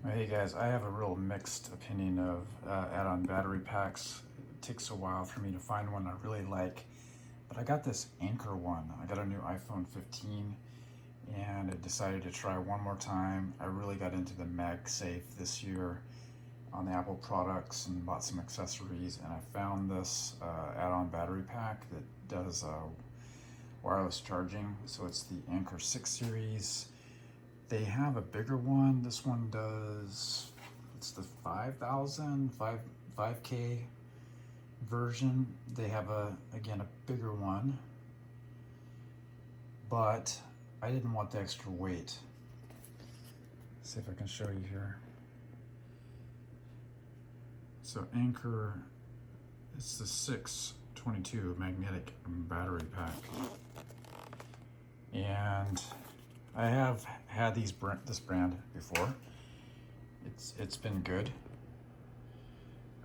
Hey guys, I have a real mixed opinion of add-on battery packs. It takes a while for me to find one I really like, but I got this Anker one. I got a new iPhone 15 and I decided to try one more time. I really got into the MagSafe this year on the Apple products and bought some accessories, and I found this add-on battery pack that does wireless charging. So it's the Anker 6 series. They have a bigger one. This one does, it's the 5K version. They have again, a bigger one, but I didn't want the extra weight. Let's see if I can show you here. So Anker, it's the 622 magnetic battery pack. And I have had this brand before. It's been good.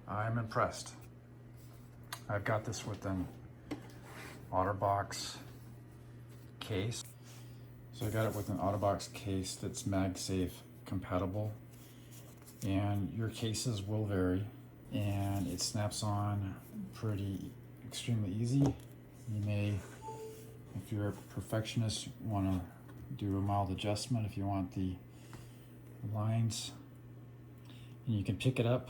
I'm impressed. I've got this with an OtterBox case. So I got it with an OtterBox case that's MagSafe compatible, and your cases will vary, and it snaps on extremely easy. You may, if you're a perfectionist, want to do a mild adjustment if you want the lines, and you can pick it up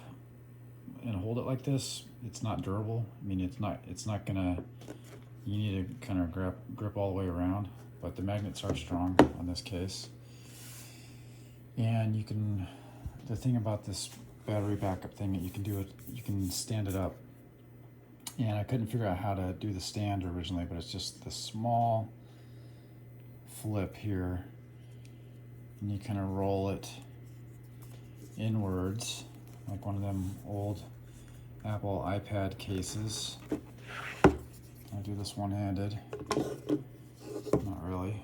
and hold it like this. It's not durable. I mean, it's not gonna, you need to kind of grip all the way around, but the magnets are strong on this case. And you can, the thing about this battery backup thing that you can do it, you can stand it up. And I couldn't figure out how to do the stand originally, but it's just the small flip here, and you kind of roll it inwards like one of them old Apple iPad cases. I'll do this one-handed. Not really.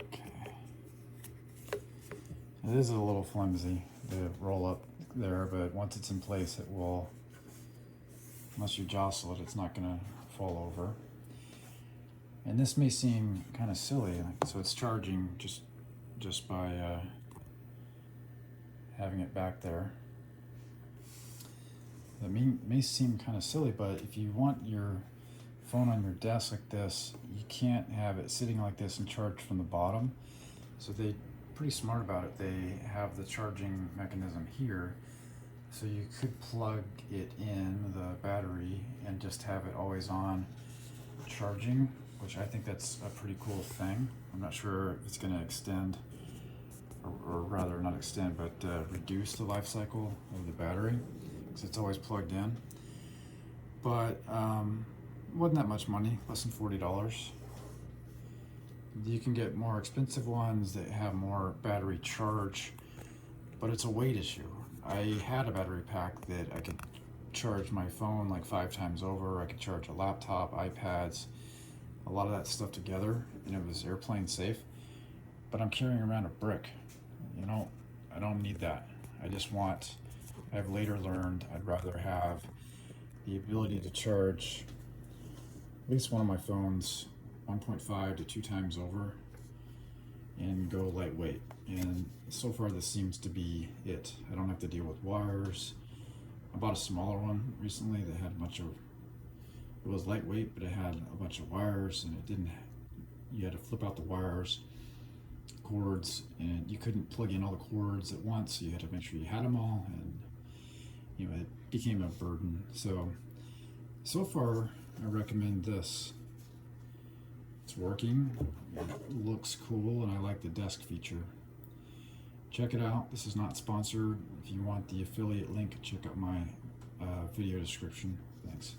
Okay. It is a little flimsy, the roll up there, but once it's in place, it will, unless you jostle it, it's not going to fall over. And this may seem kind of silly, so it's charging just by having it back there. That may seem kind of silly, but if you want your phone on your desk like this, you can't have it sitting like this and charge from the bottom. So they're pretty smart about it. They have the charging mechanism here, so you could plug it in the battery and just have it always on charging, which I think that's a pretty cool thing. I'm not sure if it's going to extend, or rather not extend, but reduce the life cycle of the battery, because it's always plugged in. But wasn't that much money, less than $40. You can get more expensive ones that have more battery charge, but it's a weight issue. I had a battery pack that I could charge my phone like 5 times over. I could charge a laptop, iPads, a lot of that stuff together, and it was airplane safe. But I'm carrying around a brick. You know, I don't need that. I've later learned I'd rather have the ability to charge at least one of my phones 1.5 to 2 times over and go lightweight. And so far this seems to be it. I don't have to deal with wires. I bought a smaller one recently that had it was lightweight, but it had a bunch of wires, and you had to flip out the wires, cords, and you couldn't plug in all the cords at once, so you had to make sure you had them all, and it became a burden. So far I recommend this. It's working, it looks cool, and I like the desk feature. Check it out. This is not sponsored. If you want the affiliate link, check out my video description. Thanks.